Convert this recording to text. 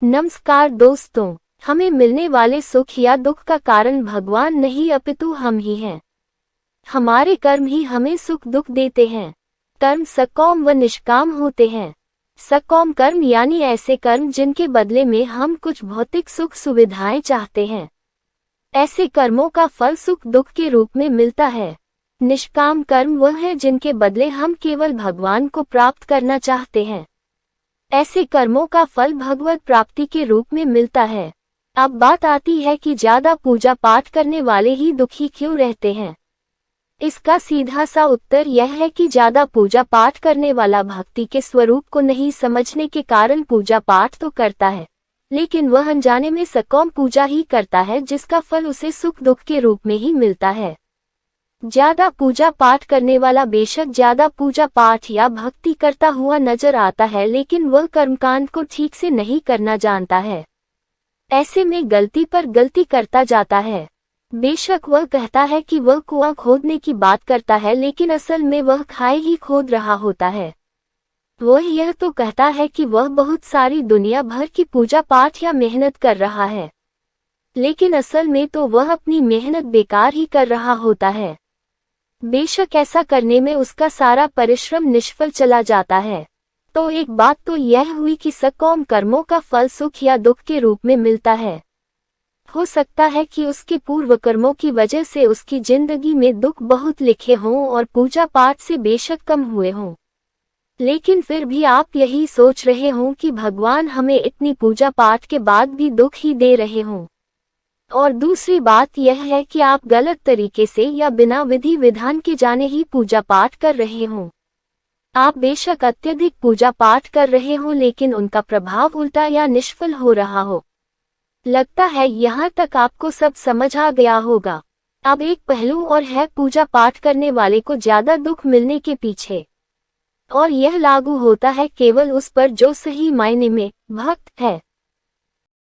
नमस्कार दोस्तों, हमें मिलने वाले सुख या दुख का कारण भगवान नहीं अपितु हम ही हैं। हमारे कर्म ही हमें सुख दुख देते हैं। कर्म सकाम व निष्काम होते हैं। सकाम कर्म यानी ऐसे कर्म जिनके बदले में हम कुछ भौतिक सुख सुविधाएं चाहते हैं। ऐसे कर्मों का फल सुख दुख के रूप में मिलता है। निष्काम कर्म वह है जिनके बदले हम केवल भगवान को प्राप्त करना चाहते हैं। ऐसे कर्मों का फल भगवत प्राप्ति के रूप में मिलता है। अब बात आती है कि ज्यादा पूजा पाठ करने वाले ही दुखी क्यों रहते हैं। इसका सीधा सा उत्तर यह है कि ज्यादा पूजा पाठ करने वाला भक्ति के स्वरूप को नहीं समझने के कारण पूजा पाठ तो करता है, लेकिन वह अनजाने में सकाम पूजा ही करता है जिसका फल उसे सुख दुख के रूप में ही मिलता है। ज्यादा पूजा पाठ करने वाला बेशक ज्यादा पूजा पाठ या भक्ति करता हुआ नजर आता है, लेकिन वह कर्मकांड को ठीक से नहीं करना जानता है। ऐसे में गलती पर गलती करता जाता है। बेशक वह कहता है कि वह कुआं खोदने की बात करता है, लेकिन असल में वह खाई ही खोद रहा होता है। वह यह तो कहता है कि वह बहुत सारी दुनिया भर की पूजा पाठ या मेहनत कर रहा है, लेकिन असल में तो वह अपनी मेहनत बेकार ही कर रहा होता है। बेशक ऐसा करने में उसका सारा परिश्रम निष्फल चला जाता है। तो एक बात तो यह हुई कि सकाम कर्मों का फल सुख या दुख के रूप में मिलता है। हो सकता है कि उसके पूर्व कर्मों की वजह से उसकी जिंदगी में दुख बहुत लिखे हों और पूजा पाठ से बेशक कम हुए हों, लेकिन फिर भी आप यही सोच रहे हों कि भगवान हमें इतनी पूजा पाठ के बाद भी दुख ही दे रहे हों। और दूसरी बात यह है कि आप गलत तरीके से या बिना विधि विधान के जाने ही पूजा पाठ कर रहे हों। आप बेशक अत्यधिक पूजा पाठ कर रहे हो, लेकिन उनका प्रभाव उल्टा या निष्फल हो रहा हो। लगता है यहाँ तक आपको सब समझ आ गया होगा। अब एक पहलू और है पूजा पाठ करने वाले को ज्यादा दुख मिलने के पीछे, और यह लागू होता है केवल उस पर जो सही मायने में भक्त है।